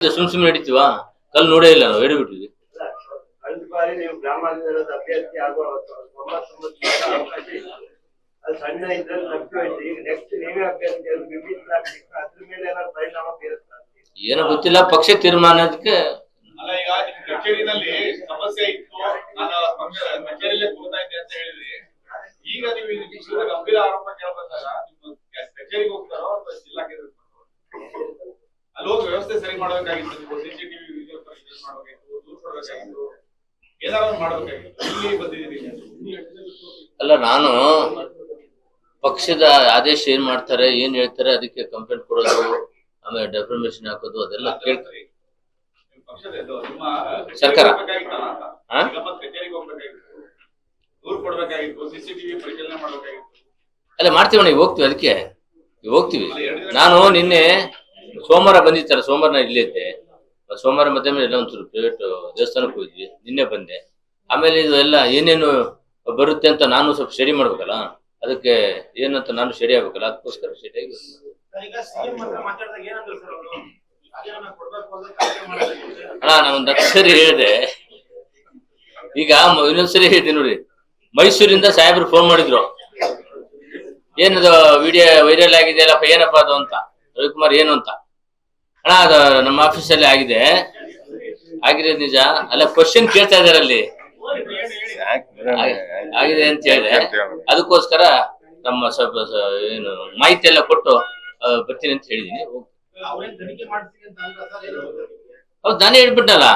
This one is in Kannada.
ಸುಮ್ ನಡೀತೀವಾ? ಕಲ್ ನೋಡೇ ಇಲ್ಲ ನಾವು, ಹೇಳಿಬಿಟ್ಟಿದ್ವಿ. ಕಳೆದ ಬಾರಿ ನೀವು ಗ್ರಾಮಾಂತರದ ಅಭ್ಯರ್ಥಿ ಆಗುವ 99% ಅವಕಾಶ ಇತ್ತು. ಅದು ಸಣ್ಣ ಇದ್ರಲ್ಲಿ ತಪ್ಪಿತ್ತು. ಈಗ ನೆಕ್ಸ್ಟ್ ನೀವೇ ಅಭ್ಯರ್ಥಿ ವಿಭಿನ್ನ ಅದ್ರ ಮೇಲೆ ಏನಾದ್ರು ಪರಿಣಾಮ ಬೀರುತ್ತಾ? ಏನೋ ಗೊತ್ತಿಲ್ಲ, ಪಕ್ಷ ತೀರ್ಮಾನಕ್ಕೆ. ಅಲ್ಲ, ಈಗ ನಿಮ್ ಕಚೇರಿನಲ್ಲಿ ಸಮಸ್ಯೆ ಇತ್ತು, ನಾನು ಪಕ್ಷ ಕಚೇರಿಯಲ್ಲೇ ಕೂರ್ತಾ ಇದ್ದೆ ಅಂತ ಹೇಳಿದ್ರಿ. ಈಗ ನೀವು ಗಂಭೀರ ಆರೋಪ ಕೇಳಬೇಕಾಗ ನಿಮ್ಮ ಕಚೇರಿಗೆ ಹೋಗ್ತಾರೋ ಅಥವಾ ಜಿಲ್ಲಾ ಕೇಂದ್ರಕ್ಕೆ ಅಲ್ಲಿ ಹೋಗಿ ವ್ಯವಸ್ಥೆ ಸರಿ ಮಾಡ್ಬೇಕಾಗಿತ್ತು. ಸಿಸಿಟಿವಿ ವಿಡಿಯೋ ಪರೀಕ್ಷೆ ಮಾಡ್ಬೇಕಾಗಿತ್ತು, ದೂರ ಕೊಡ್ಬೇಕಾಗಿತ್ತು, ಏನಾದ್ರು ಮಾಡ್ಬೇಕಾಗಿತ್ತು. ಇಲ್ಲಿ ಬಂದಿದ್ದೀರಿ. ಅಲ್ಲ, ನಾನು ಪಕ್ಷದ ಆದೇಶ ಏನ್ ಮಾಡ್ತಾರೆ, ಏನ್ ಹೇಳ್ತಾರೆ ಅದಕ್ಕೆ ಕಂಪ್ಲೇಂಟ್ ಕೊಡೋದು, ಆಮೇಲೆ ಡೆಫರ್ಮೇಷನ್ ಹಾಕೋದು ಅದೆಲ್ಲ ಕೇಳ್ತಾರೆ ಸರ್ಕಾರ. ಅಲ್ಲ, ಮಾಡ್ತೀವಿ ಈಗ ಹೋಗ್ತೀವಿ, ಅದಕ್ಕೆ ಈಗ ಹೋಗ್ತೀವಿ. ನಾನು ನಿನ್ನೆ ಸೋಮವಾರ ಬಂದಿತ್ತಲ್ಲ, ಸೋಮವಾರ ನಾನು ಇಲ್ಲೇ ಇದ್ದೆ. ಸೋಮವಾರ ಮಧ್ಯಾಹ್ನ ಎಲ್ಲ ಒಂಚೂರು ಪ್ರೈವೇಟ್ ದೇವಸ್ಥಾನಕ್ಕೆ ಹೋಗಿದ್ವಿ, ನಿನ್ನೆ ಬಂದೆ. ಆಮೇಲೆ ಇದು ಎಲ್ಲ ಏನೇನು ಬರುತ್ತೆ ಅಂತ ನಾನು ಸ್ವಲ್ಪ ಸ್ಟಡಿ ಮಾಡ್ಬೇಕಲ್ಲ, ಅದಕ್ಕೆ ಏನಂತ ನಾನು ಸ್ಟಡಿ ಆಗ್ಬೇಕಲ್ಲ, ಅದಕ್ಕೋಸ್ಕರ ಸ್ಟಡಿ ಆಗಿ. ಅಣ್ಣ, ನಾನು ಒಂದು ಸರಿ ಹೇಳಿದೆ. ಈಗ ಇನ್ನೊಂದ್ಸರಿ ಹೇಳ್ತೀನಿ ನೋಡಿ. ಮೈಸೂರಿಂದ ಸಾಹೇಬ್ರು ಫೋನ್ ಮಾಡಿದ್ರು, ಏನದು ವಿಡಿಯೋ ವೈರಲ್ ಆಗಿದೆಯಲ್ಲಪ್ಪ, ಏನಪ್ಪ ಅದು ಅಂತ. ರವಿಕುಮಾರ್ ಏನು ಅಂತ. ಅಣ್ಣ, ಅದು ನಮ್ಮ ಆಫೀಸಲ್ಲಿ ಆಗಿದೆ ನಿಜ. ಅಲ್ಲ, ಕ್ವಶನ್ ಕೇಳ್ತಾ ಇದಾರೆ ಅಲ್ಲಿ, ಆಗಿದೆ ಅಂತ ಹೇಳಿದೆ. ಅದಕ್ಕೋಸ್ಕರ ನಮ್ಮ ಸ್ವಲ್ಪ ಏನು ಮಾಹಿತಿ ಎಲ್ಲ ಕೊಟ್ಟು ಬರ್ತೀನಿ ಅಂತ ಹೇಳಿದೀನಿ. ಹೌದು, ನಾನೇ ಹೇಳ್ಬಿಟ್ನಲ್ಲ.